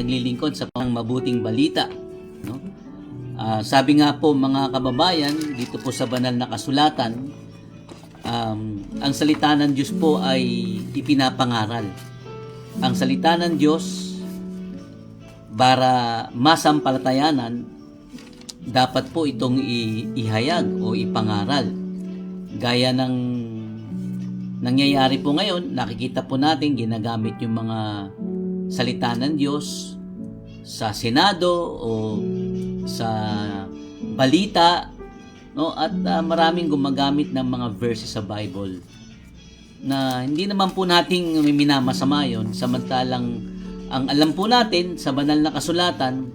naglilingkod sa mabuting balita, no? Sabi nga po mga kababayan, dito po sa banal na kasulatan, ang salita ng Diyos po ay ipinapangaral. Ang salita ng Diyos, para masampalatayanan, dapat po itong ihayag o ipangaral. Gaya ng nangyayari po ngayon, nakikita po natin ginagamit yung mga salita ng Diyos sa Senado o sa balita, no? At maraming gumagamit ng mga verses sa Bible na hindi naman po nating minamasama yun, samantalang ang alam po natin sa banal na kasulatan,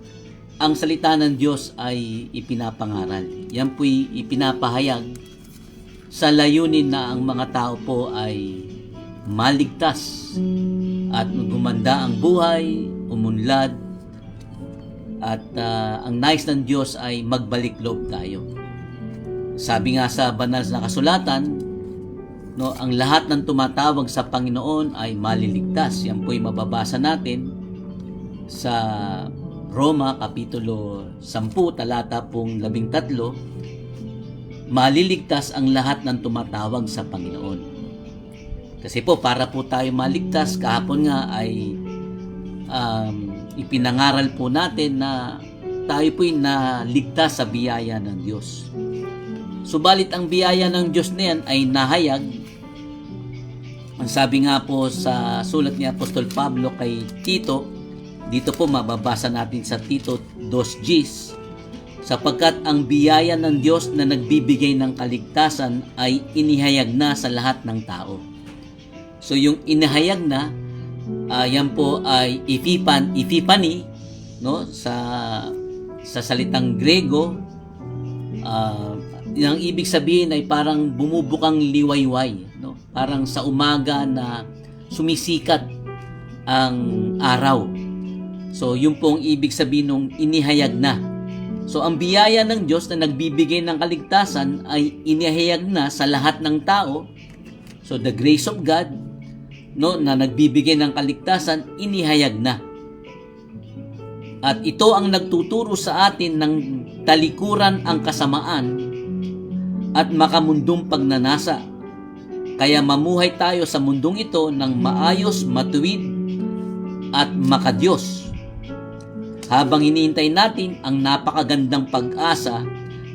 ang salita ng Diyos ay ipinapangaral. Yan po'y ipinapahayag sa layunin na ang mga tao po ay maligtas at gumanda ang buhay, umunlad, at ang nais ng Diyos ay magbalik loob tayo. Sabi nga sa banal na kasulatan, no, ang lahat ng tumatawag sa Panginoon ay maliligtas. Yan po'y mababasa natin sa Roma Kapitulo 10, talata pong 13, maliligtas ang lahat ng tumatawag sa Panginoon. Kasi po, para po tayo maligtas, kahapon nga ay ipinangaral po natin na tayo po'y naligtas sa biyaya ng Diyos. Subalit ang biyaya ng Diyos na yan ay nahayag. Ang sabi nga po sa sulat ni Apostol Pablo kay Tito, dito po mababasa natin sa Tito 2:10, sapagkat ang biyaya ng Diyos na nagbibigay ng kaligtasan ay inihayag na sa lahat ng tao. So yung inihayag na, yan po ay epipani, no, sa salitang Grego. Ang ibig sabihin ay parang bumubukang liwayway, no? Parang sa umaga na sumisikat ang araw. So yun po ang ibig sabihin ng inihayag na. So ang biyaya ng Diyos na nagbibigay ng kaligtasan ay inihayag na sa lahat ng tao. So the grace of God, no, na nagbibigay ng kaligtasan, inihayag na. At ito ang nagtuturo sa atin ng talikuran ang kasamaan at makamundong pagnanasa. Kaya mamuhay tayo sa mundong ito ng maayos, matuwid at makadiyos. Habang hinihintay natin ang napakagandang pag-asa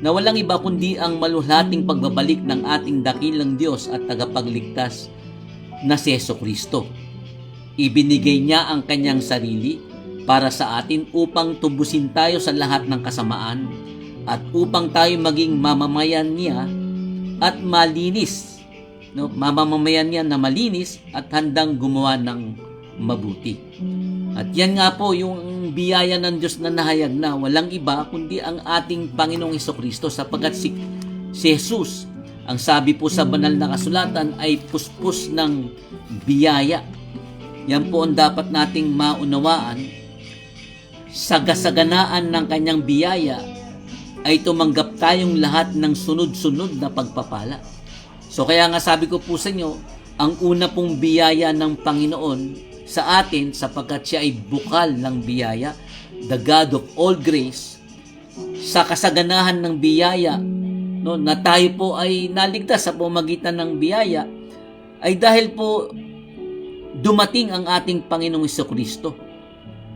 na walang iba kundi ang maluhating pagbabalik ng ating dakilang Diyos at tagapagligtas na si Jesucristo. Ibinigay niya ang kanyang sarili para sa atin upang tubusin tayo sa lahat ng kasamaan at upang tayo maging mamamayan niya at malinis, no? Mamamayan niya na malinis at handang gumawa ng mabuti. At yan nga po yung biyaya ng Diyos na nahayag na walang iba kundi ang ating Panginoong Jesucristo, sapagkat si Jesus, ang sabi po sa banal na kasulatan, ay puspos ng biyaya. Yan po ang dapat nating maunawaan. Sa kasaganaan ng kanyang biyaya ay tumanggap tayong lahat ng sunod-sunod na pagpapala. So kaya nga sabi ko po sa inyo, ang una pong biyaya ng Panginoon sa atin, sapagkat siya ay bukal ng biyaya, the God of all grace, sa kasaganahan ng biyaya, no, na tayo po ay naligtas sa pamamagitan ng biyaya, ay dahil po dumating ang ating Panginoong Jesucristo.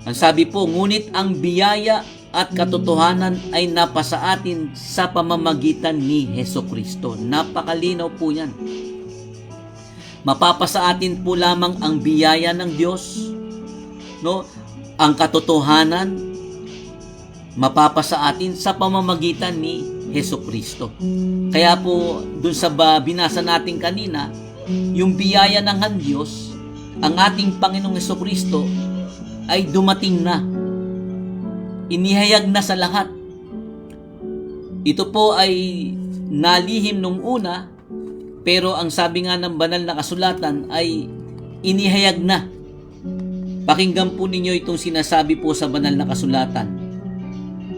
Ang sabi po, ngunit ang biyaya at katotohanan ay napasa atin sa pamamagitan ni Jesucristo. Napakalinaw po yan. Mapapasa atin po lamang ang biyaya ng Diyos, no? Ang katotohanan mapapasa atin sa pamamagitan ni Jesucristo. Kaya po dun sa binasa natin kanina, yung biyaya ng Diyos, ang ating Panginoong Jesucristo ay dumating na. Inihayag na sa lahat. Ito po ay nalihim nung una, pero ang sabi nga ng banal na kasulatan ay inihayag na. Pakinggan po ninyo itong sinasabi po sa banal na kasulatan.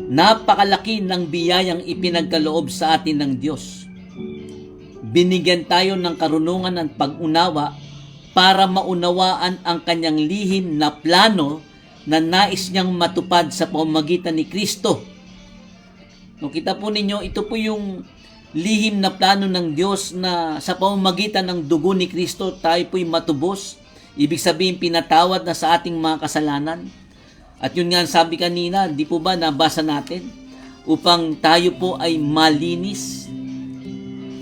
Napakalaki ng biyayang ipinagkaloob sa atin ng Diyos. Binigyan tayo ng karunungan at pag-unawa para maunawaan ang kanyang lihim na plano na nais niyang matupad sa pamamagitan ni Kristo. No, kita po ninyo, ito po yung lihim na plano ng Diyos na sa pamamagitan ng dugo ni Kristo tayo po'y matubos. Ibig sabihin, pinatawad na sa ating mga kasalanan. At yun nga sabi kanina, di po ba nabasa natin? Upang tayo po ay malinis.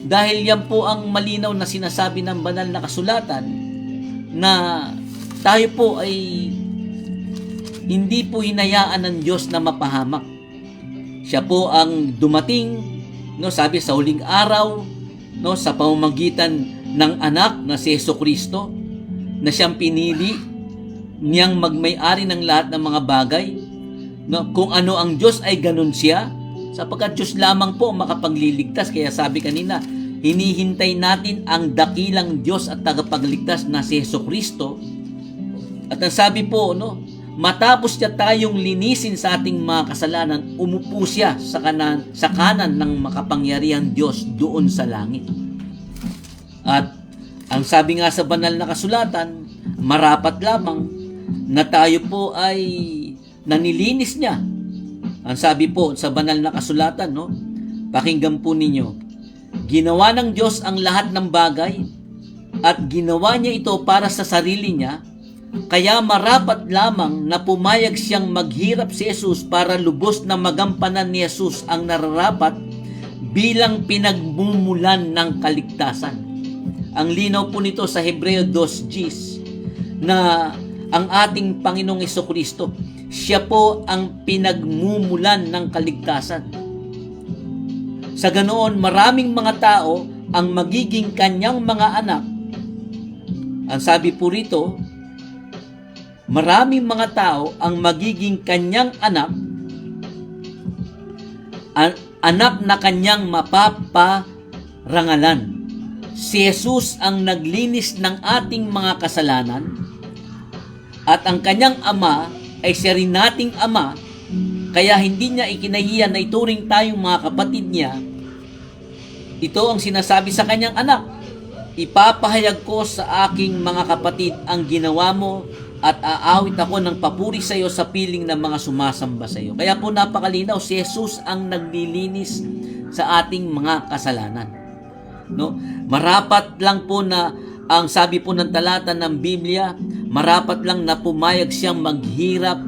Dahil yan po ang malinaw na sinasabi ng banal na kasulatan na tayo po ay hindi po hinayaan ng Diyos na mapahamak. Siya po ang dumating, no, sabi sa huling araw, no, sa pamamagitan ng anak na si Jesucristo, na siyang pinili niyang magmay-ari ng lahat ng mga bagay. No, kung ano ang Diyos ay ganun siya, sapagkat Diyos lamang po makapagliligtas. Kaya sabi kanina, hinihintay natin ang dakilang Diyos at tagapagligtas na si Jesucristo. At ang sabi po, no, matapos niya tayong linisin sa ating mga kasalanan, umupo siya sa kanan ng makapangyarihang Diyos doon sa langit. At ang sabi nga sa banal na kasulatan, marapat lamang na tayo po ay nanilinis niya. Ang sabi po sa banal na kasulatan, no, pakinggan po ninyo, ginawa ng Diyos ang lahat ng bagay at ginawa niya ito para sa sarili niya, kaya marapat lamang na pumayag siyang maghirap si Jesus para lubos na magampanan ni Jesus ang nararapat bilang pinagmumulan ng kaligtasan. Ang linaw po nito sa Hebreo 2:10 na ang ating Panginoong Jesucristo, siya po ang pinagmumulan ng kaligtasan. Sa ganoon, maraming mga tao ang magiging kanyang mga anak. Ang sabi po rito, maraming mga tao ang magiging kanyang anak, anak na kanyang mapaparangalan. Si Jesus ang naglinis ng ating mga kasalanan at ang kanyang ama ay siya rin nating ama, kaya hindi niya ikinahiya na ituring tayong mga kapatid niya. Ito ang sinasabi sa kanyang anak, ipapahayag ko sa aking mga kapatid ang ginawa mo at aawit ako ng papuri sa iyo sa piling ng mga sumasamba sa iyo. Kaya po napakalinaw, si Jesus ang naglilinis sa ating mga kasalanan. No? Marapat lang po na ang sabi po ng talata ng Biblia, marapat lang na pumayag siyang maghirap,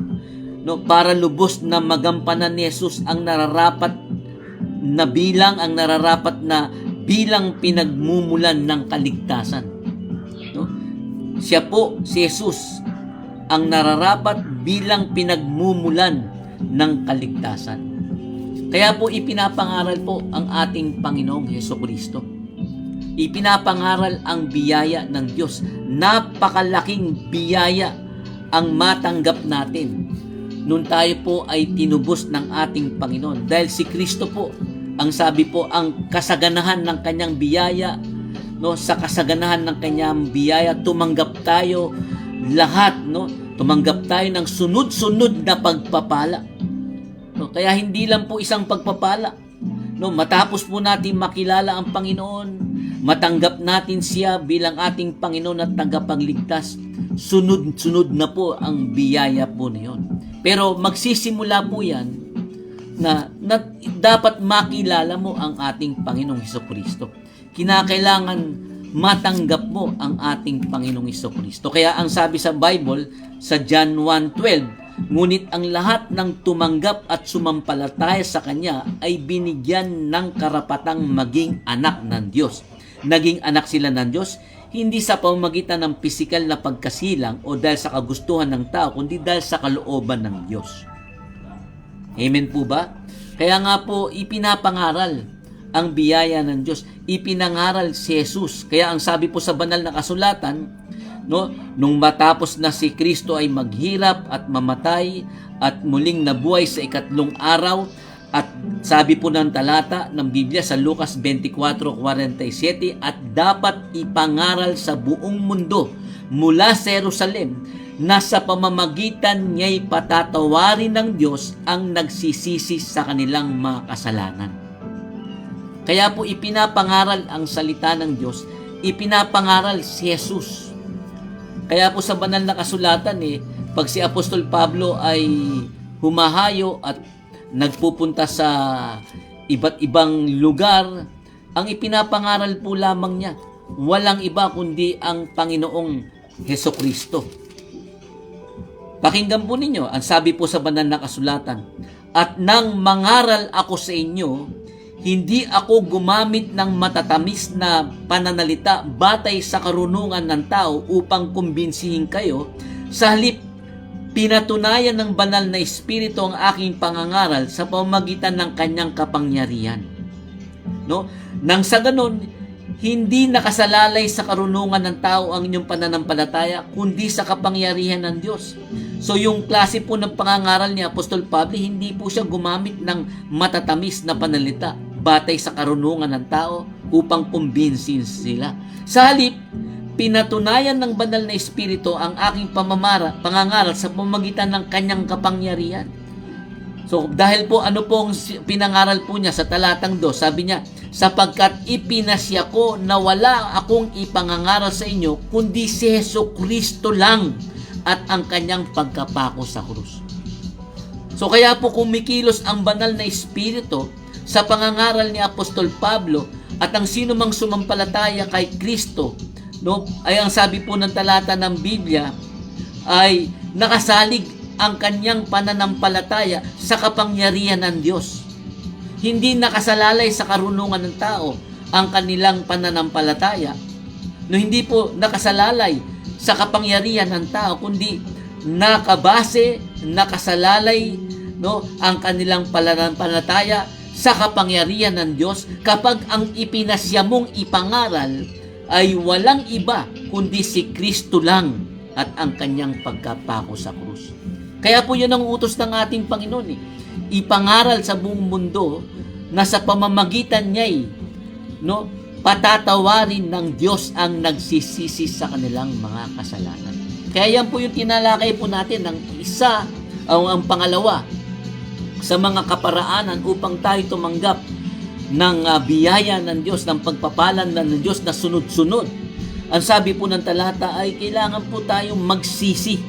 no, para lubos na magampanan ni Jesus ang nararapat na bilang pinagmumulan ng kaligtasan. No? Siya po, si Jesus, ang nararapat bilang pinagmumulan ng kaligtasan. Kaya po ipinapangaral po ang ating Panginoong Jesucristo. Ipinapangaral ang biyaya ng Diyos. Napakalaking biyaya ang matanggap natin nung tayo po ay tinubos ng ating Panginoon. Dahil si Kristo po, ang sabi po, ang kasaganahan ng kanyang biyaya, no, sa kasaganahan ng kanyang biyaya, tumanggap tayo lahat, no? Tumanggap tayo ng sunod-sunod na pagpapala. No, kaya hindi lang po isang pagpapala. No, matapos po natin makilala ang Panginoon, matanggap natin siya bilang ating Panginoon at tagapagligtas, sunod-sunod na po ang biyaya po na yun. Pero magsisimula po yan na dapat makilala mo ang ating Panginoong Jesucristo. Kinakailangan matanggap mo ang ating Panginoong Jesucristo. Kaya ang sabi sa Bible, sa John 1:12, ngunit ang lahat ng tumanggap at sumampalataya sa Kanya ay binigyan ng karapatang maging anak ng Diyos. Naging anak sila ng Diyos, hindi sa pamamagitan ng pisikal na pagkasilang o dahil sa kagustuhan ng tao, kundi dahil sa kalooban ng Diyos. Amen po ba? Kaya nga po, ipinapangaral ang biyaya ng Diyos. Ipinangaral si Jesus. Kaya ang sabi po sa banal na kasulatan, no, nung matapos na si Kristo ay maghirap at mamatay at muling nabuhay sa ikatlong araw, at sabi po ng talata ng Biblia sa Lucas 24:47, at dapat ipangaral sa buong mundo mula sa Jerusalem na sa pamamagitan niya'y patatawarin ng Diyos ang nagsisisi sa kanilang mga kasalanan. Kaya po ipinapangaral ang salita ng Diyos, ipinapangaral si Jesus. Kaya po sa banal na kasulatan, pag si Apostol Pablo ay humahayo at nagpupunta sa iba't ibang lugar, ang ipinapangaral po lamang niya, walang iba kundi ang Panginoong Hesukristo. Pakinggan po ninyo, ang sabi po sa banal na kasulatan, "At nang mangaral ako sa inyo, hindi ako gumamit ng matatamis na pananalita batay sa karunungan ng tao upang kumbinsihin kayo. Sa halip, pinatunayan ng banal na Espiritu ang aking pangangaral sa pamamagitan ng kanyang kapangyarihan." No? Nang sa ganon, hindi nakasalalay sa karunungan ng tao ang inyong pananampalataya, kundi sa kapangyarihan ng Diyos. So yung klase po ng pangangaral ni Apostol Pablo, hindi po siya gumamit ng matatamis na panalita batay sa karunungan ng tao upang kumbinsin sila. Sa halip, pinatunayan ng banal na Espiritu ang aking pangangaral sa pamamagitan ng kanyang kapangyarihan. So dahil po ano pong pinangaral po niya sa talatang 2, sabi niya, "Sapagkat ipinasya ko na wala akong ipangangaral sa inyo, kundi si Hesukristo lang at ang kanyang pagkapako sa krus." So kaya po kumikilos ang banal na Espiritu sa pangangaral ni Apostol Pablo, at ang sino mang sumampalataya kay Kristo, no, ay ang sabi po ng talata ng Biblia ay nakasalig ang kanyang pananampalataya sa kapangyarihan ng Diyos. Hindi nakasalalay sa karunungan ng tao ang kanilang pananampalataya. No, hindi po nakasalalay sa kapangyarihan ng tao, kundi nakasalalay, no, ang kanilang pananampalataya sa kapangyarihan ng Diyos kapag ang ipinasya mong ipangaral ay walang iba kundi si Kristo lang at ang kanyang pagkapako sa krus. Kaya po yun ang utos ng ating Panginoon, ipangaral sa buong mundo na sa pamamagitan niya'y, no, patatawarin ng Diyos ang nagsisisi sa kanilang mga kasalanan. Kaya yan po yung tinalakay po natin ng isa o ang pangalawa sa mga kaparaanan upang tayo tumanggap ng biyaya ng Diyos, ng pagpapalan ng Diyos na sunod-sunod. Ang sabi po ng talata ay kailangan po tayong magsisi.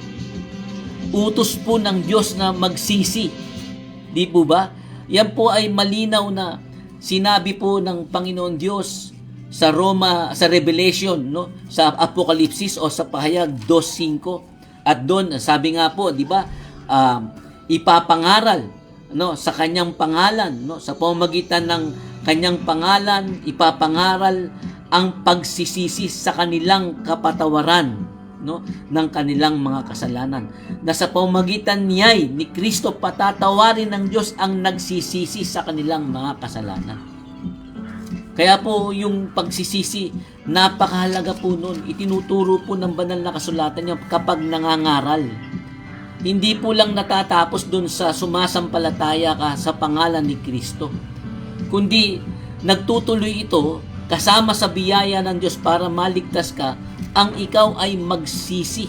Utos po ng Diyos na magsisi. Di po ba? Yan po ay malinaw na sinabi po ng Panginoon Diyos sa Revelation, no? Sa Apokalipsis o sa Pahayag 2:5. At doon, sabi nga po, di ba, ipapangaral, no, sa kanyang pangalan, no, sa pamamagitan ng kanyang pangalan, ipapangaral ang pagsisisi sa kanilang kapatawaran, no, ng kanilang mga kasalanan. Na sa pamamagitan niya'y ni Kristo patatawarin ng Diyos ang nagsisisi sa kanilang mga kasalanan. Kaya po yung pagsisisi, napakahalaga po nun. Itinuturo po ng banal na kasulatan niya kapag nangangaral. Hindi po lang natatapos dun sa sumasampalataya ka sa pangalan ni Kristo, kundi nagtutuloy ito kasama sa biyaya ng Diyos para maligtas ka, ang ikaw ay magsisi.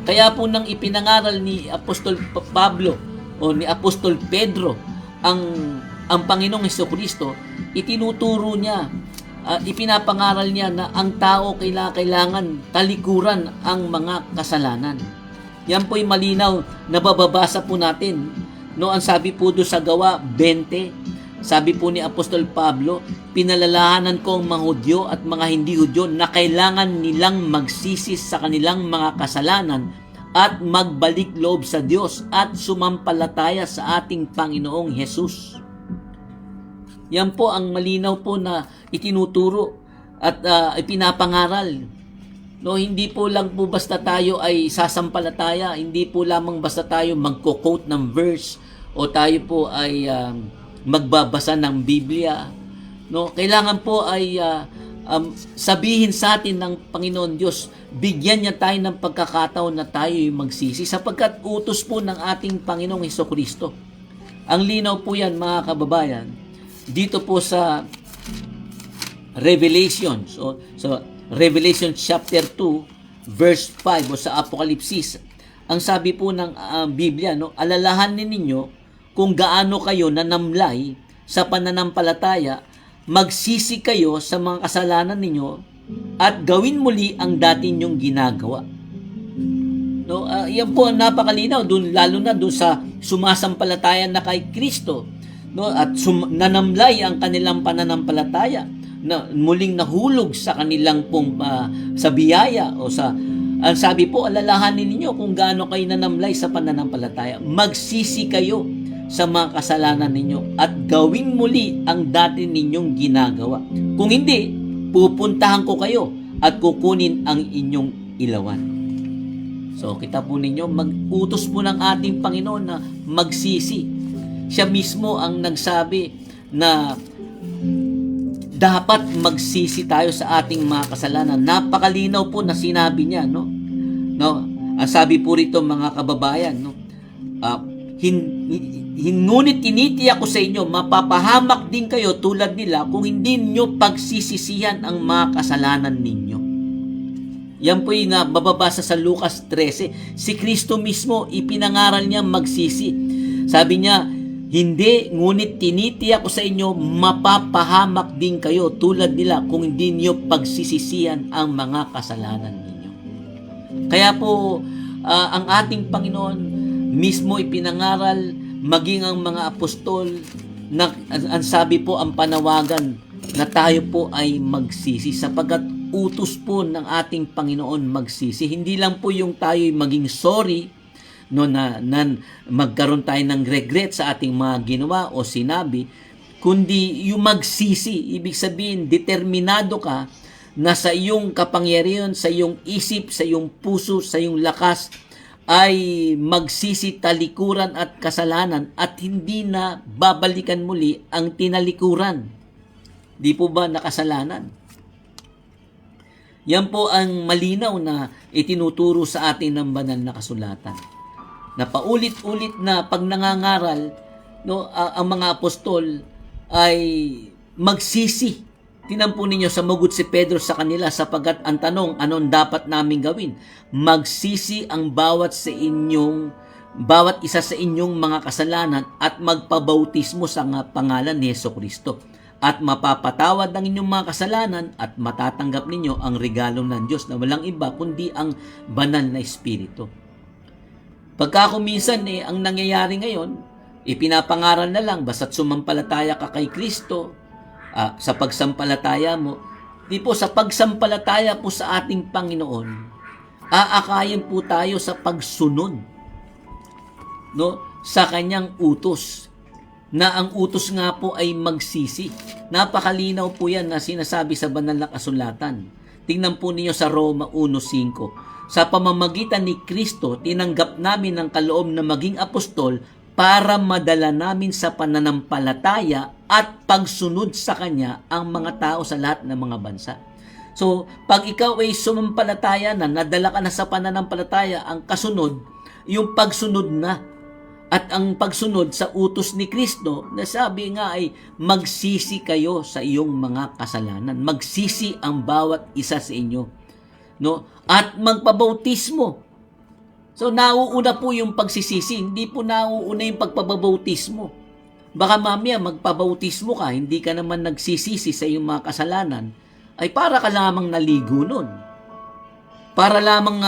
Kaya po nang ipinangaral ni Apostol Pablo o ni Apostol Pedro ang Panginoong Hesukristo, itinuturo niya, ipinapangaral niya na ang tao kailangan talikuran ang mga kasalanan. Yan po'y malinaw, nababasa po natin. No, ang sabi po doon sa Gawa 20, sabi po ni Apostol Pablo, "Pinalalahanan ko ang mga Hudyo at mga hindi Hudyo na kailangan nilang magsisi sa kanilang mga kasalanan at magbalik loob sa Diyos at sumampalataya sa ating Panginoong Hesus." Yan po ang malinaw po na itinuturo at ipinapangaral. No, hindi po lang po basta tayo ay sasampalataya, hindi po lamang basta tayo magko-quote ng verse o tayo po ay magbabasa ng Biblia. No, kailangan po ay sabihin sa atin ng Panginoon Diyos, bigyan niya tayo ng pagkakataon na tayo ay magsisi sapagkat utos po ng ating Panginoong Hesukristo. Ang linaw po yan, mga kababayan, dito po sa Revelation. So Revelation chapter 2 verse 5 o sa Apokalipsis. Ang sabi po ng Biblia, no, alalahanin ninyo kung gaano kayo nanamlay sa pananampalataya, magsisi kayo sa mga kasalanan ninyo at gawin muli ang dati ninyong ginagawa. No, yan po ang napakalinaw doon, lalo na doon sa sumasampalataya na kay Kristo, no, at nanamlay ang kanilang pananampalataya, na muling nahulog sa kanilang pong sa biyaya o sa ang sabi po, alalahanin ninyo kung gaano kayo nanamlay sa pananampalataya. Magsisi kayo sa mga kasalanan ninyo at gawin muli ang dati ninyong ginagawa. Kung hindi, pupuntahan ko kayo at kukunin ang inyong ilawan. So, kita po ninyo, mag-utos po ng ating Panginoon na magsisi. Siya mismo ang nagsabi na dapat magsisi tayo sa ating mga kasalanan. Napakalinaw po na sinabi niya, no? Ang sabi po rito, mga kababayan, no? Ngunit tinitiyak ko sa inyo, mapapahamak din kayo tulad nila kung hindi niyo pagsisisihan ang mga kasalanan ninyo. Yan po yung mababasa sa Lucas 13. Si Kristo mismo, ipinangaral niya magsisi. Sabi niya, hindi, ngunit tinitiyak ko sa inyo, mapapahamak din kayo tulad nila kung hindi niyo pagsisisihan ang mga kasalanan ninyo. Kaya po, ang ating Panginoon mismo ipinangaral, maging ang mga apostol, na, ang sabi po, ang panawagan na tayo po ay magsisi sapagkat utos po ng ating Panginoon magsisi. Hindi lang po yung tayo maging sorry, no, na magkaroon tayo ng regret sa ating mga ginawa o sinabi, kundi yung magsisi. Ibig sabihin, determinado ka na sa iyong kapangyarihan, sa iyong isip, sa iyong puso, sa iyong lakas, ay magsisi talikuran at kasalanan at hindi na babalikan muli ang tinalikuran. Di po ba nakasalanan? Yan po ang malinaw na itinuturo sa atin ng banal na kasulatan. Na paulit-ulit na pag nangangaral, no, ang mga apostol ay magsisi. Tingnan po ninyo, sumugot si Pedro sa kanila sapagkat ang tanong, anong dapat namin gawin? Magsisi ang bawat isa sa inyong mga kasalanan at magpabautismo sa pangalan ni Jesucristo. At mapapatawad ang inyong mga kasalanan at matatanggap ninyo ang regalo ng Diyos na walang iba kundi ang banal na Espiritu. Pagka kuminsan ang nangyayari ngayon, ipinapangaral na lang, basta't sumampalataya ka kay Kristo, sa pagsampalataya mo, di po sa pagsampalataya po sa ating Panginoon, aakayin po tayo sa pagsunod, no, sa kanyang utos, na ang utos nga po ay magsisi. Napakalinaw po yan na sinasabi sa banal na kasulatan. Tingnan po ninyo sa Roma 1:5. Sa pamamagitan ni Kristo, tinanggap namin ang kaloob na maging apostol para madala namin sa pananampalataya at pagsunod sa Kanya ang mga tao sa lahat ng mga bansa. So, pag ikaw ay sumampalataya na, nadala ka na sa pananampalataya, ang kasunod, yung pagsunod na. At ang pagsunod sa utos ni Kristo, na sabi nga ay magsisi kayo sa iyong mga kasalanan. Magsisi ang bawat isa sa inyo. No? At magpabautismo. So, nauuna po yung pagsisisi. Hindi po nauuna yung pagpabautismo. Baka mamaya magpabautismo ka, hindi ka naman nagsisisi sa iyong mga kasalanan, ay para ka lamang naligo nun. Para lamang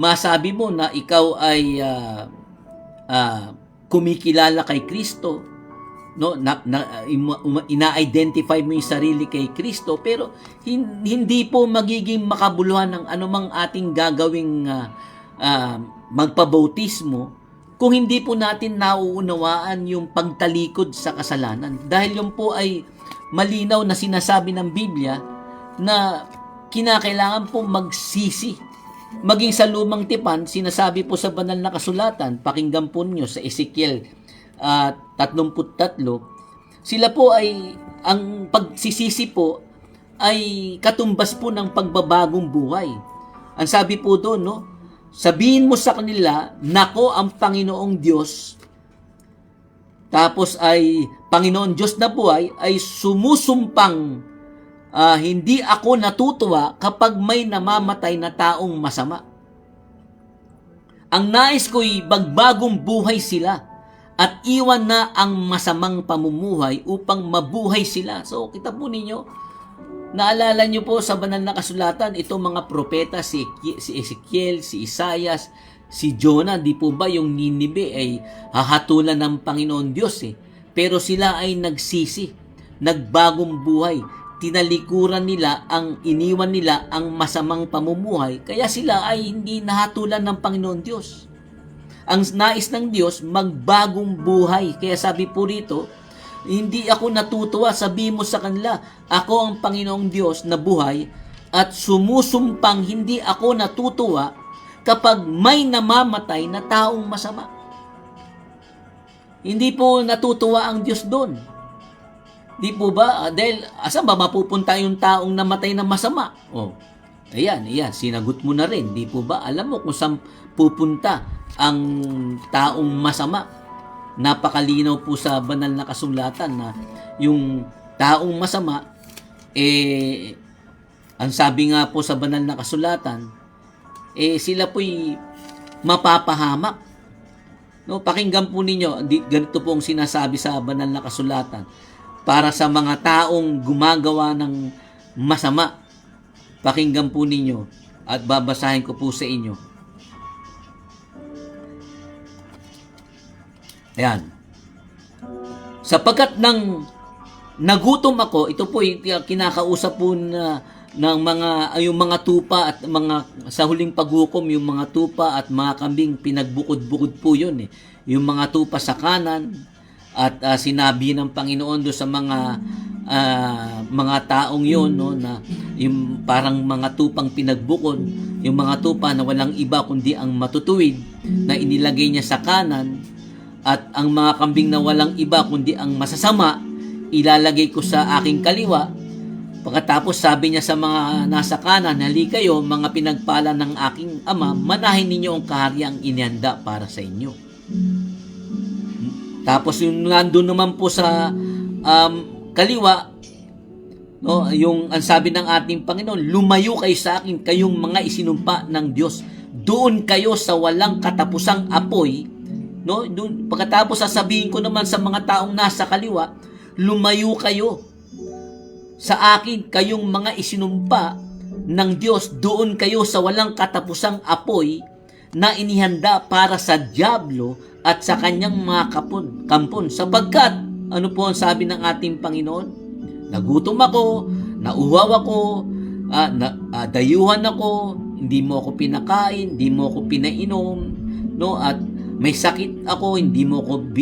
masabi mo na ikaw ay kumikilala kay Kristo, no, ina-identify mo yung sarili kay Kristo, pero hindi po magiging makabuluhan ng anumang ating gagawing magpabautismo kung hindi po natin nauunawaan yung pagtalikod sa kasalanan. Dahil yun po ay malinaw na sinasabi ng Biblia na kinakailangan po magsisi. Maging sa lumang tipan, sinasabi po sa banal na kasulatan, pakinggan po nyo sa Ezekiel 33, sila po ay, ang pagsisisi po ay katumbas po ng pagbabagong buhay. Ang sabi po doon, no, sabihin mo sa kanila, nako ang Panginoong Diyos, tapos ay Panginoon Diyos na buhay, ay sumusumpang hindi ako natutuwa kapag may namamatay na taong masama. Ang nais ko'y bagbagong buhay sila at iwan na ang masamang pamumuhay upang mabuhay sila. So, kita po ninyo, Naalala niyo po sa banal na kasulatan, itong mga propeta, si Ezekiel, si Isaias, si Jonah, di po ba yung Ninibe ay hahatulan ng Panginoon Diyos eh. Pero sila ay nagsisi, nagbagong buhay, tinalikuran nila, iniwan nila ang masamang pamumuhay, kaya sila ay hindi nahatulan ng Panginoon Diyos. Ang nais ng Diyos, magbagong buhay. Kaya sabi po rito, hindi ako natutuwa, sabi mo sa kanila, ako ang Panginoong Diyos na buhay at sumusumpang hindi ako natutuwa kapag may namamatay na taong masama. Hindi po natutuwa ang Diyos doon. Di po ba? Dahil asan ba mapupunta yung taong namatay na masama? Ayan, sinagot mo na rin. Di po ba? Alam mo kung saan pupunta ang taong masama. Napakalinaw po sa banal na kasulatan na yung taong masama, ang sabi nga po sa banal na kasulatan, sila po'y mapapahamak. No, pakinggan po ninyo, ganito po ang sinasabi sa banal na kasulatan para sa mga taong gumagawa ng masama. Pakinggan po ninyo at babasahin ko po sa inyo. Ayan. Sapagkat nagutom ako, ito po kinakausap po ng yung mga tupa at mga sa huling paghukom, yung mga tupa at mga kambing, pinagbukod-bukod po yun eh. Yung mga tupa sa kanan at sinabi ng Panginoon do sa mga taong yun, no, na yung parang mga tupang pinagbukod, yung mga tupa na walang iba kundi ang matutuwid na inilagay niya sa kanan, at ang mga kambing na walang iba kundi ang masasama, ilalagay ko sa aking kaliwa. Pagkatapos sabi niya sa mga nasa kanan, halika kayo, mga pinagpala ng aking ama, manahin ninyo ang kahariang inihanda para sa inyo. Tapos yung nandun naman po sa kaliwa, no, yung ang sabi ng ating Panginoon, lumayo kayo sa akin, kayong mga isinumpa ng Diyos. Doon kayo sa walang katapusang apoy. No, doon, pagkatapos sasabihin ko naman sa mga taong nasa kaliwa, lumayo kayo sa akin, kayong mga isinumpa ng Diyos, doon kayo sa walang katapusang apoy na inihanda para sa dyablo at sa kanyang mga kampon. Sapagkat, ano po ang sabi ng ating Panginoon? Nagutom ako, nauhaw ako, dayuhan ako, hindi mo ako pinakain, hindi mo ako pinainom, no, at may sakit ako, hindi mo ko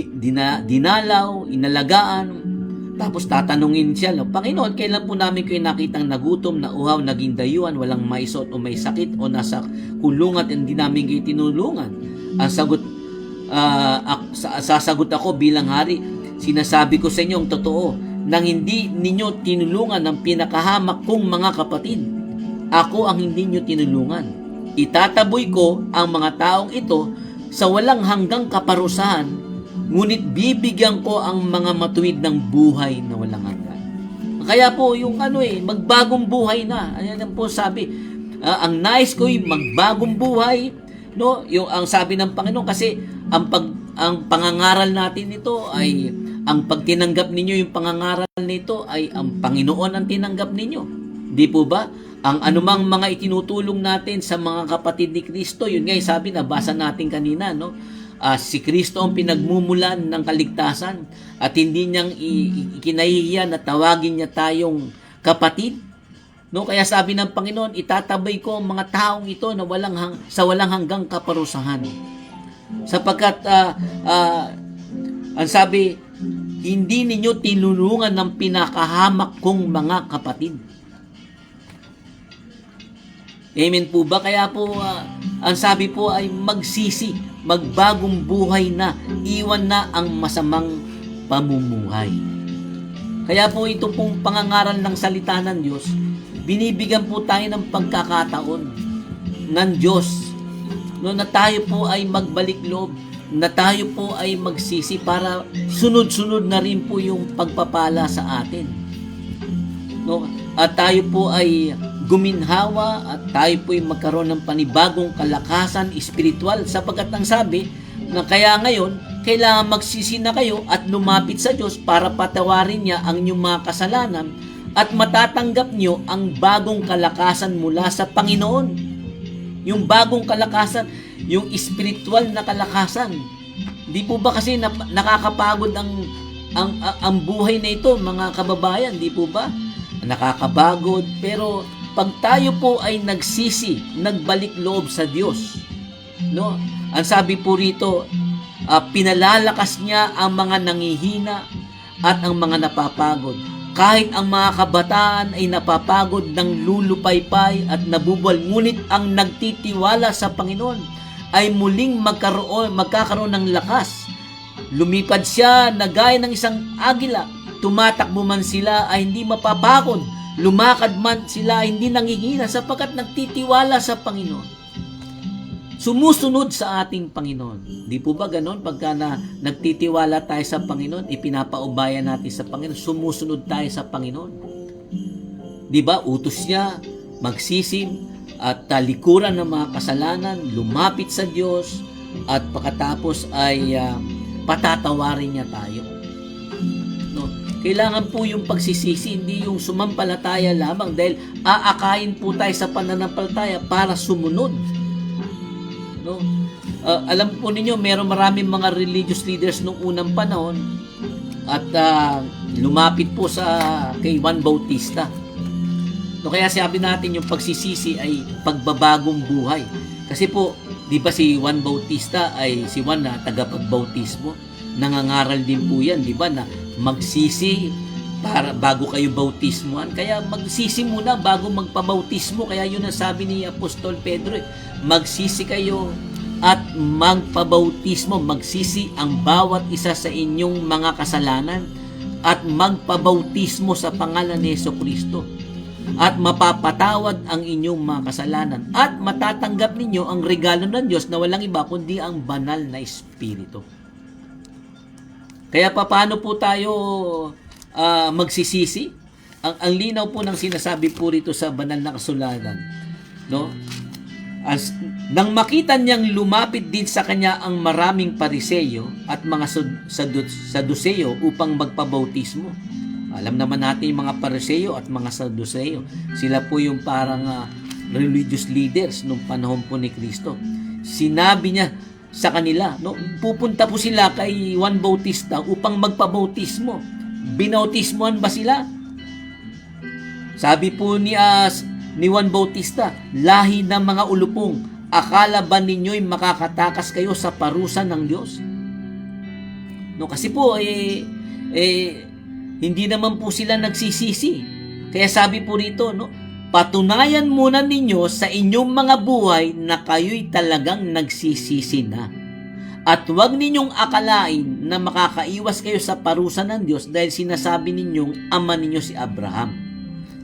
dinalaw, inalagaan. Tapos tatanungin siya, Panginoon, kailan po namin kayo nakitang nagutom, nauhaw, naging dayuhan, walang maisot o may sakit o nasa kulungan at hindi namin kayo tinulungan? Ang sagot, sasagot ako bilang hari, sinasabi ko sa inyo ang totoo, nang hindi ninyo tinulungan ng pinakahamak kong mga kapatid, ako ang hindi nyo tinulungan. Itataboy ko ang mga taong ito sa walang hanggang kaparusahan, ngunit bibigyan ko ang mga matuwid ng buhay na walang hanggan. Kaya po yung magbagong buhay na. Ayan po sabi, ang nais ko yung magbagong buhay, no? Yung ang sabi ng Panginoon, kasi ang pangangaral natin nito ay ang pagtinanggap ninyo, yung pangangaral nito ay ang Panginoon ang tinanggap ninyo. Di po ba? Ang anumang mga itinutulong natin sa mga kapatid ni Kristo, yun nga sabi na basa natin kanina, no? Si Kristo ang pinagmumulan ng kaligtasan at hindi niyang ikinahihiya na tawagin niya tayong kapatid. No? Kaya sabi ng Panginoon, itatabay ko ang mga taong ito na sa walang hanggang kaparusahan. Sapagkat ang sabi, hindi ninyo tinulungan ng pinakahamak kong mga kapatid. Amen po ba? Kaya po, ang sabi po ay magsisi, magbagong buhay na, iwan na ang masamang pamumuhay. Kaya po ito pong pangangaral ng salita ng Diyos, binibigyan po tayo ng pagkakataon ng Diyos, no, na tayo po ay magbalik loob, na tayo po ay magsisi para sunod-sunod na rin po yung pagpapala sa atin. No? At tayo po ay guminhawa at tayo po'y magkaroon ng panibagong kalakasan espiritual, sapagkat ang sabi na kaya ngayon kailangan magsisi na kayo at lumapit sa Diyos para patawarin niya ang inyong mga kasalanan at matatanggap nyo ang bagong kalakasan mula sa Panginoon. Yung bagong kalakasan, yung spiritual na kalakasan. Di po ba kasi nakakapagod ang buhay na ito, mga kababayan, di po ba? Nakakapagod, pero pag tayo po ay nagsisi, nagbalik loob sa Diyos, no? Ang sabi po rito, pinalalakas niya ang mga nangihina at ang mga napapagod. Kahit ang mga kabataan ay napapagod ng lulupaypay at nabubuwal, ngunit ang nagtitiwala sa Panginoon ay muling magkakaroon ng lakas. Lumipad siya na gaya ng isang agila. Tumatakbo man sila ay hindi mapapagod. Lumakad man sila ay hindi nangihina sapagkat nagtitiwala sa Panginoon. Sumusunod sa ating Panginoon. Di po ba ganon? Pagka nagtitiwala tayo sa Panginoon, ipinapaubaya natin sa Panginoon, sumusunod tayo sa Panginoon. Di ba? Utos niya, magsisim, at talikuran ng mga kasalanan, lumapit sa Diyos, at pagkatapos ay patatawarin niya tayo. No? Kailangan po yung pagsisisi, hindi yung sumampalataya lamang dahil aakayin po tayo sa pananampalataya para sumunod. No? Alam po ninyo, maraming mga religious leaders nung unang panahon at lumapit po kay Juan Bautista. No, kaya sabi natin yung pagsisisi ay pagbabagong buhay. Kasi po, di ba si Juan Bautista ay si Juan na tagapagbautismo? Nangangaral din po yan, di ba, na magsisi para bago kayo bautismuhan. Kaya magsisi muna bago magpabautismo. Kaya yun ang sabi ni Apostol Pedro, magsisi kayo at magpabautismo. Magsisi ang bawat isa sa inyong mga kasalanan at magpabautismo sa pangalan ni Jesucristo. At mapapatawad ang inyong mga kasalanan at matatanggap ninyo ang regalo ng Diyos na walang iba kundi ang banal na Espiritu. Kaya paano po tayo magsisisi? Ang linaw po ng sinasabi po rito sa banal na kasulatan, no? Nang makita niyang lumapit din sa kanya ang maraming Pariseyo at mga Saduseyo upang magpabautismo. Alam naman natin yung mga Pariseyo at mga Saduseyo. Sila po yung parang religious leaders nung panahon po ni Kristo. Sinabi niya sa kanila, no, pupunta po sila kay Juan Bautista upang magpabautismo. Binautismohan ba sila? Sabi po ni Juan Bautista, lahi ng mga ulupong, akala ba ninyo'y makakatakas kayo sa parusa ng Diyos? No, kasi po hindi naman po sila nagsisisi. Kaya sabi po rito, no, patunayan muna ninyo sa inyong mga buhay na kayo'y talagang nagsisisi na. At huwag ninyong akalain na makakaiwas kayo sa parusa ng Diyos dahil sinasabi ninyong ama ninyo si Abraham.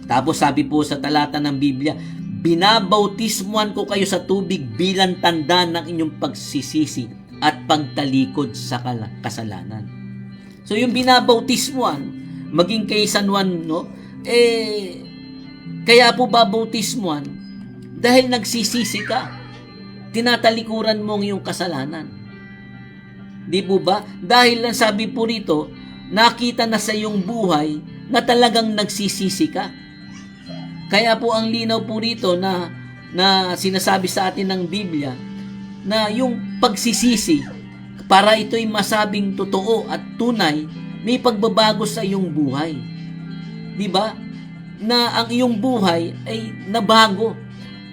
Tapos sabi po sa talata ng Biblia, binabautismuhan ko kayo sa tubig bilang tanda ng inyong pagsisisi at pagtalikod sa kasalanan. So yung binabautismuhan, maging kay San Juan, no, kaya po babautismuhan dahil nagsisisi ka, tinatalikuran mo ang iyong kasalanan. Di po ba? Dahil lang sabi po rito, nakita na sa iyong buhay na talagang nagsisisi ka. Kaya po ang linaw po rito na sinasabi sa atin ng Biblia na yung pagsisisi, para ito'y masabing totoo at tunay, may pagbabago sa iyong buhay. Di ba? Na ang iyong buhay ay nabago.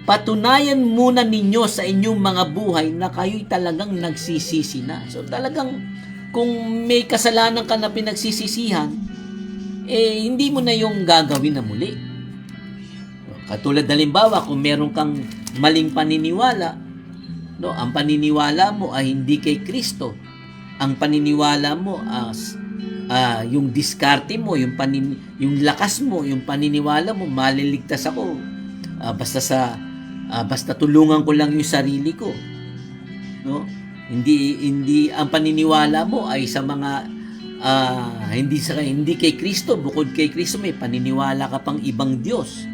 Patunayan muna ninyo sa inyong mga buhay na kayo'y talagang nagsisisi na. So talagang kung may kasalanan ka na pinagsisisihan, hindi mo na yung gagawin na muli. Katulad halimbawa, kung meron kang maling paniniwala, no, ang paniniwala mo ay hindi kay Kristo. Ang paniniwala mo yung diskarte mo, yung lakas mo, yung paniniwala mo, maliligtas ako. Basta tulungan ko lang yung sarili ko. No? Hindi ang paniniwala mo ay sa mga hindi kay Kristo. Bukod kay Kristo may paniniwala ka pang ibang Diyos.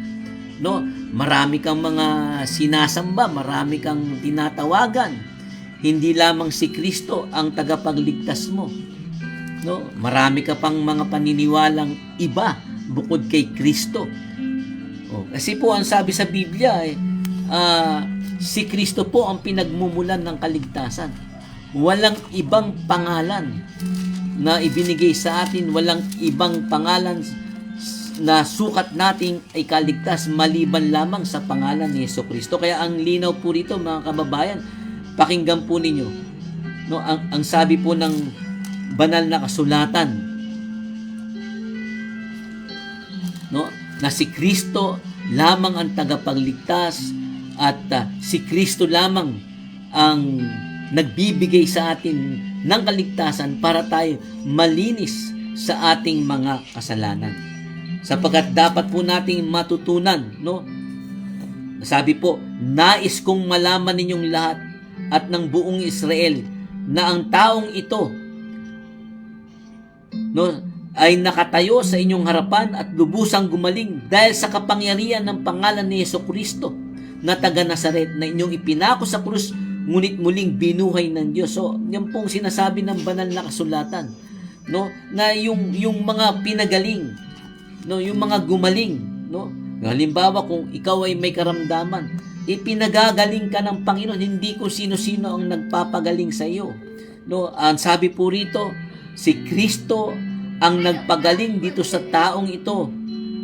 No, marami kang mga sinasamba, marami kang tinatawagan. Hindi lamang si Kristo ang tagapagligtas mo. No, marami ka pang mga paniniwalang iba bukod kay Kristo. Kasi po ang sabi sa Biblia si Kristo po ang pinagmumulan ng kaligtasan. Walang ibang pangalan na ibinigay sa atin, walang ibang pangalan na sukat nating ay kaligtas maliban lamang sa pangalan ni Jesucristo. Kaya ang linaw po rito, mga kababayan, pakinggan po ninyo. No, ang sabi po ng banal na kasulatan, no, na si Kristo lamang ang tagapagligtas at si Kristo lamang ang nagbibigay sa atin ng kaligtasan para tayo malinis sa ating mga kasalanan. Sapagkat dapat po nating matutunan, no? Sabi po, nais kong malaman ninyong lahat at ng buong Israel na ang taong ito, no, ay nakatayo sa inyong harapan at lubusang gumaling dahil sa kapangyarihan ng pangalan ni Jesucristo na taga Nazaret na inyong ipinako sa krus, ngunit muling binuhay ng Diyos. So, yan pong sinasabi ng banal na kasulatan, no, na yung mga pinagaling, no, yung mga gumaling, no. Halimbawa, kung ikaw ay may karamdaman, ipinagagaling ka ng Panginoon, hindi kung sino-sino ang nagpapagaling sa iyo. No, ang sabi po rito, si Kristo ang nagpagaling dito sa taong ito,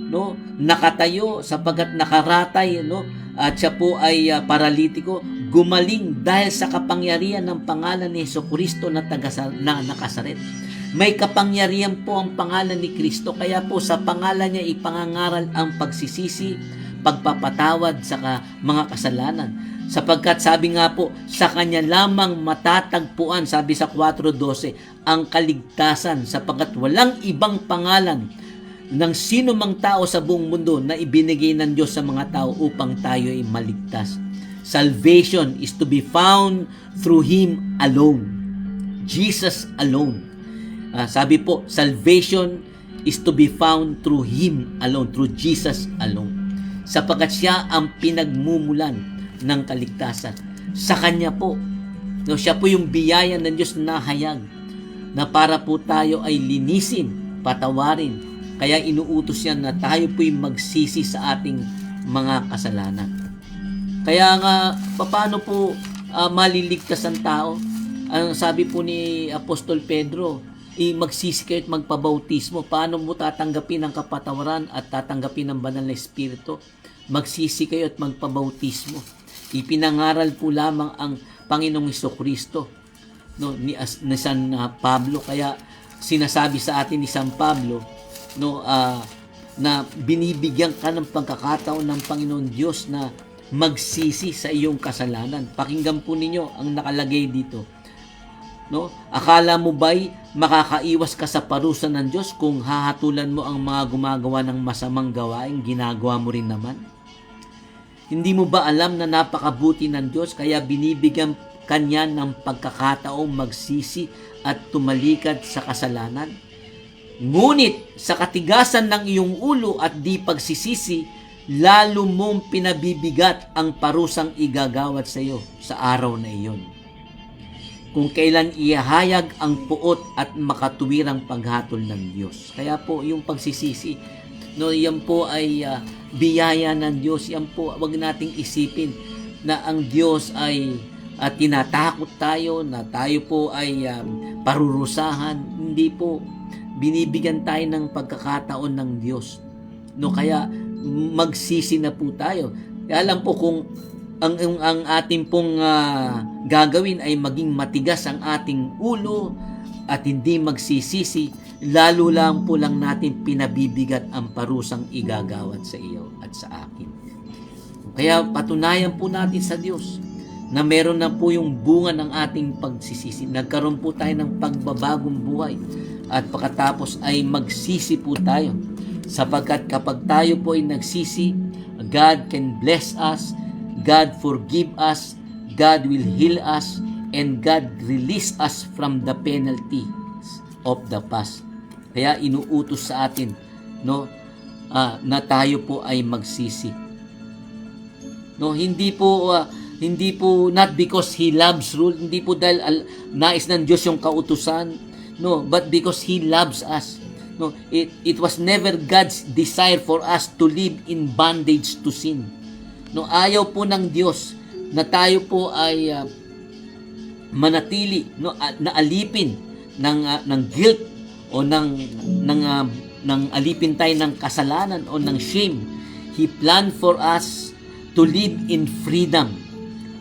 no, nakatayo sapagkat nakaratay, no, at siya po ay paralitiko, gumaling dahil sa kapangyarihan ng pangalan ni Jesucristo na nakasaret. May kapangyarihan po ang pangalan ni Kristo, kaya po sa pangalan niya ipangangaral ang pagsisisi, pagpapatawad sa mga kasalanan. Sapagkat sabi nga po, sa Kanya lamang matatagpuan, sabi sa 4:12, ang kaligtasan, sapagkat walang ibang pangalan ng sino mang tao sa buong mundo na ibinigay ng Diyos sa mga tao upang tayo ay maligtas. Salvation is to be found through Him alone. Jesus alone. Sabi po, salvation is to be found through Him alone, through Jesus alone. Sapagkat siya ang pinagmumulan ng kaligtasan. Sa Kanya po, no, siya po yung biyaya ng Diyos na hayag na para po tayo ay linisin, patawarin. Kaya inuutos niya na tayo po'y magsisi sa ating mga kasalanan. Kaya nga, paano po maliligtas ang tao? Ang sabi po ni Apostol Pedro, magsisi kayo at magpabautismo. Paano mo tatanggapin ang kapatawaran at tatanggapin ang banal na Espiritu? Magsisi kayo at magpabautismo. Ipinangaral po lamang ang Panginoong Jesucristo, no, ni San Pablo. Kaya sinasabi sa atin ni San Pablo, no, na binibigyan ka ng pagkakataon ng Panginoon Diyos na magsisi sa iyong kasalanan. Pakinggan po ninyo ang nakalagay dito. No? Akala mo ba'y makakaiwas ka sa parusa ng Diyos kung hahatulan mo ang mga gumagawa ng masamang gawain, ginagawa mo rin naman? Hindi mo ba alam na napakabuti ng Diyos kaya binibigyan Kanya ng pagkakataong magsisi at tumalikad sa kasalanan? Ngunit sa katigasan ng iyong ulo at di pagsisisi, lalo mong pinabibigat ang parusang igagawad sa iyo sa araw na iyon, kung kailan ihahayag ang puot at makatuwirang paghatol ng Diyos. Kaya po yung pagsisisi, no, yan po ay biyaya ng Diyos. Yan po, wag nating isipin na ang Diyos ay tinatakot tayo, na tayo po ay parurusahan. Hindi po, binibigyan tayo ng pagkakataon ng Diyos. No, kaya magsisi na po tayo. Kaya alam po kung ang ating pong gagawin ay maging matigas ang ating ulo at hindi magsisisi, lalo lang po lang natin pinabibigat ang parusang igagawad sa iyo at sa akin. Kaya patunayan po natin sa Diyos na meron na po yung bunga ng ating pagsisisi. Nagkaroon po tayo ng pagbabagong buhay at pagkatapos ay magsisi po tayo. Sapagkat kapag tayo po ay nagsisi, God can bless us, God forgive us, God will heal us, and God release us from the penalty of the past. Kaya inuutos sa atin, no, na tayo po ay magsisi. No, hindi po not because He loves rule, hindi po dahil nais ng Diyos yung kautusan, no, but because He loves us. No, it was never God's desire for us to live in bondage to sin. No, ayaw po ng Diyos na tayo po ay manatili, no, na alipin ng guilt o ng alipin tayo ng kasalanan o ng shame. He planned for us to live in freedom.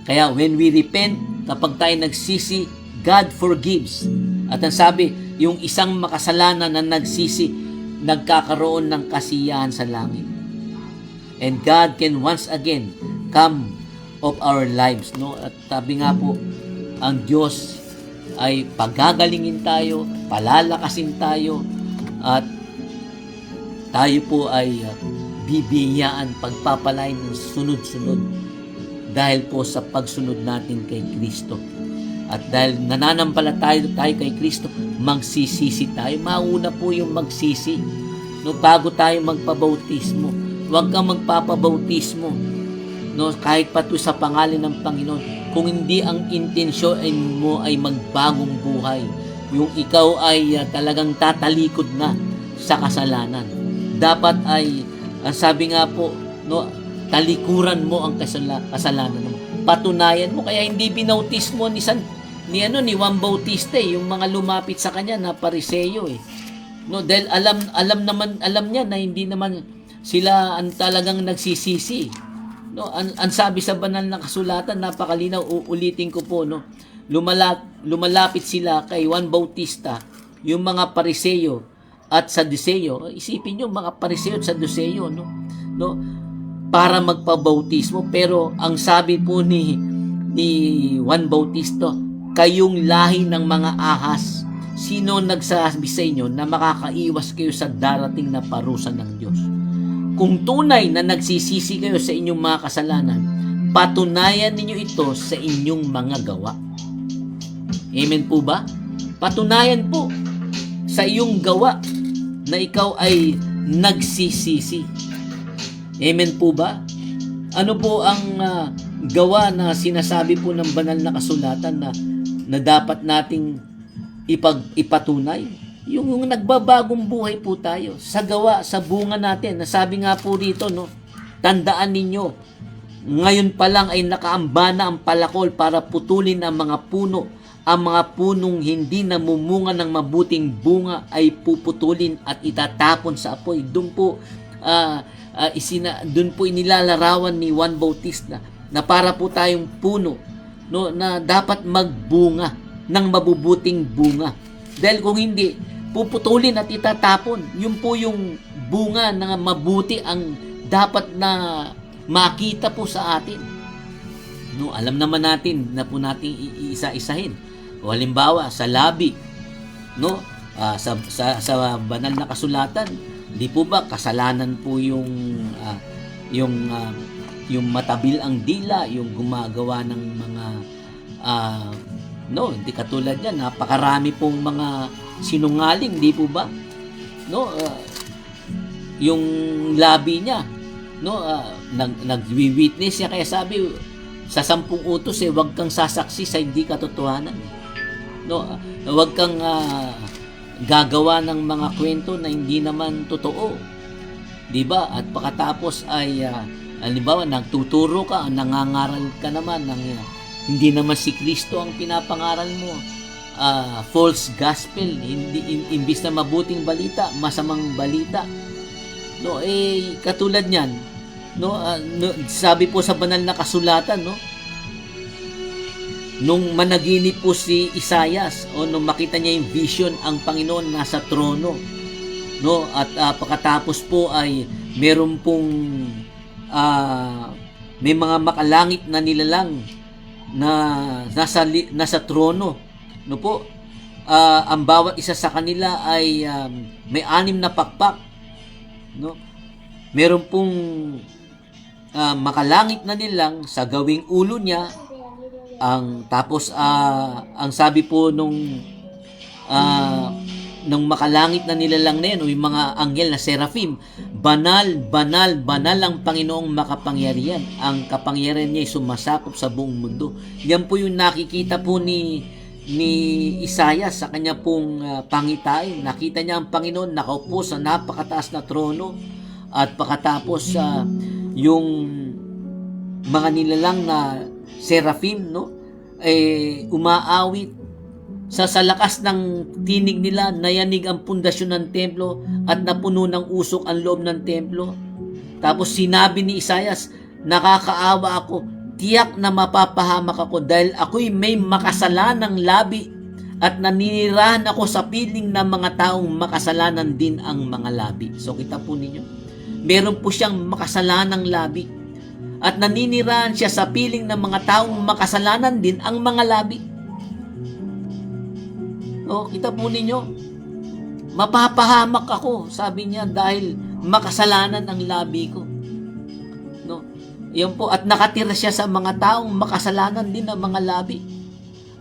Kaya when we repent, kapag tayo nagsisi, God forgives. At ang sabi, yung isang makasalanan na nagsisi, nagkakaroon ng kasiyahan sa langit. And God can once again come of our lives. No? At sabi nga po, ang Diyos ay pagagalingin tayo, palalakasin tayo, at tayo po ay bibiyaan, pagpapalain ng sunod-sunod dahil po sa pagsunod natin kay Kristo. At dahil nananampalataya tayo kay Kristo, magsisisi tayo. Mauna po yung magsisi. No, bago tayo magpabautismo, huwag kang magpapabautismo. No, kahit pa sa pangalan ng Panginoon, kung hindi ang intensyon mo ay magbagong buhay, yung ikaw ay talagang tatalikod na sa kasalanan. Dapat ay, ang sabi nga po, no, talikuran mo ang kasalanan mo. Patunayan mo, kaya hindi binautismo ni Juan Bautista, yung mga lumapit sa kanya na pariseyo No, dahil alam niya na hindi naman sila ang talagang nagsisisi. No, ang sabi sa banal na kasulatan, napakalinaw, uulitin ko po, no. Lumalapit sila kay Juan Bautista, yung mga pariseyo at Saduseyo. Isipin niyo, mga pariseyo at Saduseyo, no, para magpabautismo. Pero ang sabi po ni Juan Bautista, kayong lahi ng mga ahas, sino nagsasabi sa inyo na makakaiwas kayo sa darating na parusa ng Diyos? Kung tunay na nagsisisi kayo sa inyong mga kasalanan, patunayan ninyo ito sa inyong mga gawa. Amen po ba? Patunayan po sa iyong gawa na ikaw ay nagsisisi. Amen po ba? Ano po ang gawa na sinasabi po ng banal na kasulatan na dapat nating ipatunay? Yung nagbabagong buhay po tayo sa gawa, sa bunga natin. Nasabi nga po dito, no, tandaan ninyo, ngayon pa lang ay nakaamba na ang palakol para putulin ang mga puno. Ang mga punong hindi namumunga ng mabuting bunga ay puputulin at itatapon sa apoy. Doon po inilalarawan ni Juan Bautista na para po tayong puno, no, na dapat magbunga ng mabubuting bunga. Dahil kung hindi, puputulin at itatapon. Yun po yung bunga na mabuti ang dapat na makita po sa atin. No, alam naman natin na po nating iisa-isahin. O halimbawa, sa labi, no, sa banal na kasulatan, di po ba kasalanan po yung matabil ang dila, yung gumagawa ng mga no, hindi katulad yan, napakarami pong mga sinungaling, di po ba? No, yung labi niya, no, nagwi-witness siya, kaya sabi sa 10 utos wag kang sasaksi sa hindi katotohanan. No, wag kang gagawa ng mga kwento na hindi naman totoo. 'Di ba? At pagkatapos ay halimbawa nagtuturo ka, nangangaral ka naman ng hindi naman si Kristo ang pinapangaral mo. False gospel, hindi imbis na mabuting balita, masamang balita. No, katulad niyan, no, sabi po sa banal na kasulatan, no, nung managinip po si Isaias o nung makita niya yung vision, ang Panginoon nasa trono, no, at pagkatapos po ay meron pong may mga makalangit na nilalang na nasa trono, no po. Ang bawat isa sa kanila ay may 6 na pakpak, no. Meron pong makalangit na nilang sa gawing ulo niya. Tapos ang sabi po nung makalangit na nilalang na yan, o yung mga anghel na seraphim, banal, banal, banal ang Panginoong makapangyarihan. Ang kapangyarihan niya ay sumasakop sa buong mundo. Yan po yung nakikita po ni ni Isaiah sa kanya pong pangitain. Nakita niya ang Panginoon nakaupo sa napakataas na trono, at pagkatapos yung mga nilalang na seraphim, no, umaawit sa lakas ng tinig nila. Nayanig ang pundasyon ng templo at napuno ng usok ang loob ng templo. Tapos sinabi ni Isaiah, nakakaawa ako, tiyak na mapapahamak ako dahil ako'y may makasalanang labi at naninirahan ako sa piling ng mga taong makasalanan din ang mga labi. So kita po ninyo, meron po siyang makasalanang labi at naninirahan siya sa piling ng mga taong makasalanan din ang mga labi. O, kita po ninyo, mapapahamak ako, sabi niya, dahil makasalanan ang labi ko. No? Yan po, at nakatira siya sa mga taong makasalanan din ang mga labi.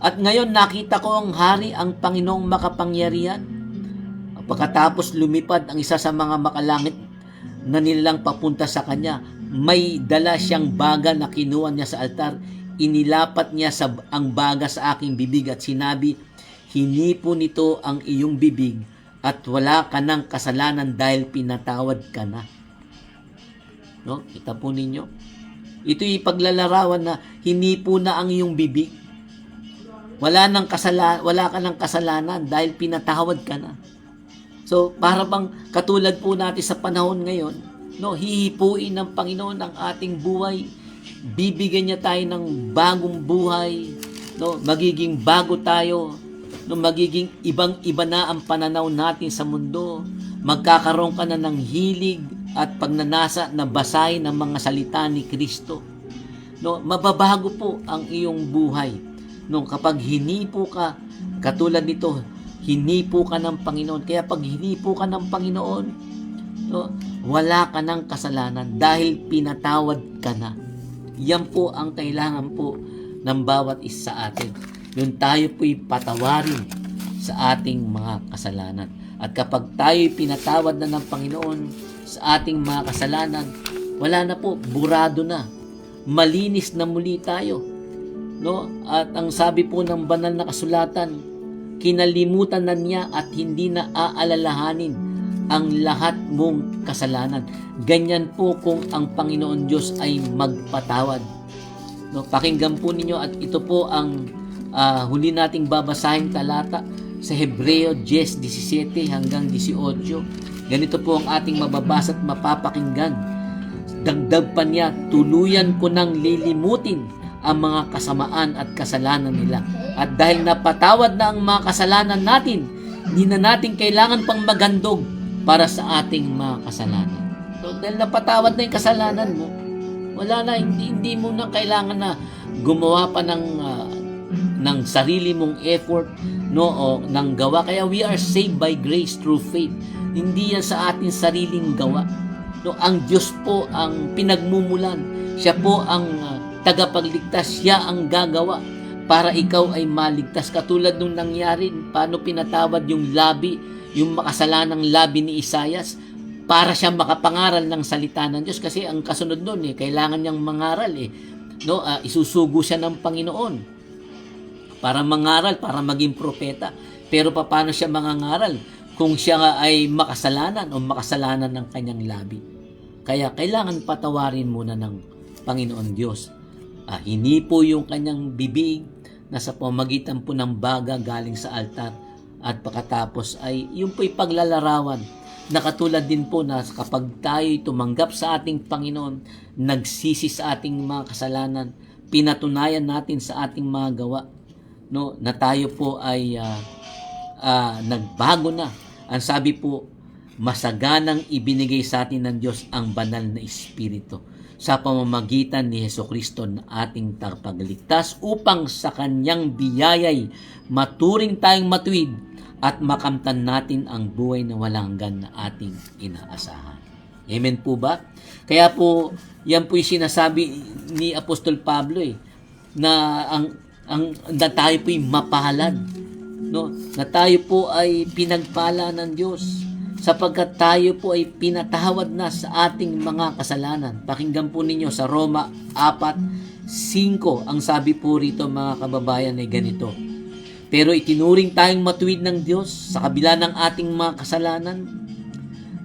At ngayon nakita ko ang hari, ang Panginoong makapangyarihan. Pagkatapos lumipad ang isa sa mga makalangit na nilang papunta sa kanya, may dala siyang baga na kinuha niya sa altar. Inilapat niya ang baga sa aking bibig at sinabi, hinipo nito ang iyong bibig at wala ka ng kasalanan dahil pinatawad ka na. No? Kita po ninyo. Ito'y paglalarawan na hinipo na ang iyong bibig. Wala ka ng kasalanan dahil pinatawad ka na. So, para bang katulad po natin sa panahon ngayon, no, hihipuin ng Panginoon ang ating buhay. Bibigyan niya tayo ng bagong buhay, no, magiging bago tayo, no, magiging ibang-iba na ang pananaw natin sa mundo. Magkakaroon ka na ng hilig at pagnanasa na basahin ang mga salita ni Kristo. No, mababago po ang iyong buhay. No, kapag hinipo ka, katulad nito, hinipo ka ng Panginoon. Kaya pag hinipo ka ng Panginoon, no, wala ka ng kasalanan dahil pinatawad ka na. Yan po ang kailangan po ng bawat isa sa atin. Yung tayo po'y patawarin sa ating mga kasalanan. At kapag tayo'y pinatawad na ng Panginoon sa ating mga kasalanan, wala na po, burado na. Malinis na muli tayo. No? At ang sabi po ng banal na kasulatan, kinalimutan na niya at hindi na aalalahanin ang lahat mong kasalanan. Ganyan po kung ang Panginoon Diyos ay magpatawad. No? Pakinggan po ninyo at ito po ang huli nating babasahin talata sa Hebreo 10:17 hanggang 18. Ganito po ang ating mababasa at mapapakinggan. Dagdag pa niya, tuluyan ko nang lilimutin ang mga kasamaan at kasalanan nila. At dahil napatawad na ang mga kasalanan natin, hindi na natin kailangan pang maghandog para sa ating mga kasalanan. So, dahil napatawad na yung kasalanan mo, wala na, hindi mo na kailangan na gumawa pa ng sarili mong effort, no, o ng gawa. Kaya we are saved by grace through faith. Hindi yan sa ating sariling gawa. No, ang Diyos po ang pinagmumulan. Siya po ang tagapagligtas. Siya ang gagawa para ikaw ay maligtas. Katulad nung nangyari, paano pinatawad yung labi, yung makasalanang labi ni Isaias, para siya makapangaral ng salita ng Diyos. Kasi ang kasunod nun, kailangan niyang mangaral. No, isusugo siya ng Panginoon para mangaral, para maging propeta. Pero paano siya mangangaral kung siya ay makasalanan o makasalanan ng kanyang labi? Kaya kailangan patawarin muna ng Panginoon Diyos. Hinipo yung kanyang bibig na sa pamagitan po ng baga galing sa altar, at pagkatapos ay yung po'y paglalarawan na katulad din po na kapag tayo'y tumanggap sa ating Panginoon, nagsisi sa ating mga kasalanan, pinatunayan natin sa ating mga gawa, no, na tayo po ay nagbago na. Ang sabi po, masaganang ibinigay sa atin ng Diyos ang banal na Espiritu sa pamamagitan ni Hesukristo na ating tagapagligtas, upang sa kanyang biyayay maturing tayong matuwid at makamtan natin ang buhay na walang hanggan na ating inaasahan. Amen po ba? Kaya po, yan po yung sinasabi ni Apostol Pablo na na tayo po ay mapalad, no? Na tayo po ay pinagpala ng Diyos sapagkat tayo po ay pinatawad na sa ating mga kasalanan. Pakinggan po ninyo sa Roma 4:5, ang sabi po rito mga kababayan ay ganito: Pero itinuring tayong matuwid ng Diyos sa kabila ng ating mga kasalanan,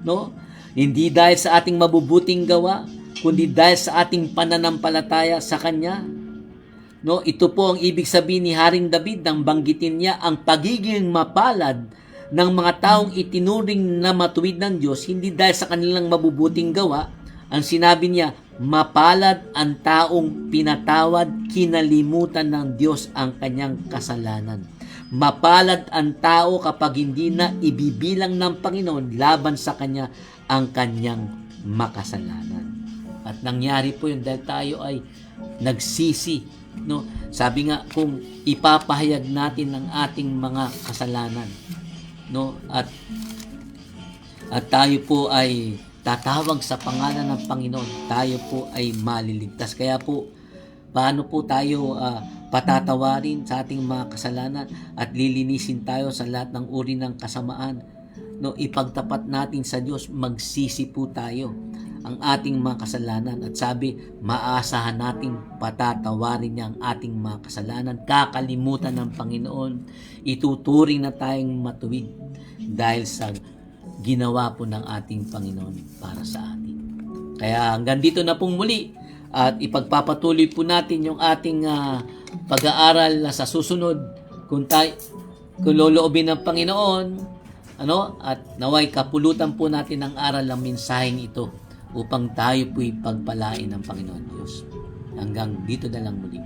no? Hindi dahil sa ating mabubuting gawa, kundi dahil sa ating pananampalataya sa Kanya. No, ito po ang ibig sabihin ni Haring David nang banggitin niya ang pagiging mapalad ng mga taong itinuring na matuwid ng Diyos, hindi dahil sa kanilang mabubuting gawa. Ang sinabi niya, mapalad ang taong pinatawad, kinalimutan ng Diyos ang kanyang kasalanan. Mapalad ang tao kapag hindi na ibibilang ng Panginoon laban sa kanya ang kanyang makasalanan. At nangyari po yun dahil tayo ay nagsisi. No? Sabi nga, kung ipapahayag natin ang ating mga kasalanan, no? At tayo po ay tatawag sa pangalan ng Panginoon, tayo po ay maliligtas. Kaya po, paano po tayo patatawarin sa ating mga kasalanan at lilinisin tayo sa lahat ng uri ng kasamaan? No, ipagtapat natin sa Diyos, magsisi po tayo ang ating mga kasalanan. At sabi, maasahan nating patatawarin niya ang ating mga kasalanan. Kakalimutan ng Panginoon, ituturing na tayong matuwid dahil sa ginawa po ng ating Panginoon para sa atin. Kaya hanggang dito na pong muli, at ipagpapatuloy po natin yung ating pag-aaral na sa susunod kung loloobin ng Panginoon, at naway kapulutan po natin ang aral ng mensaheng ito upang tayo po'y pagpalain ng Panginoon Diyos. Hanggang dito na lang muli.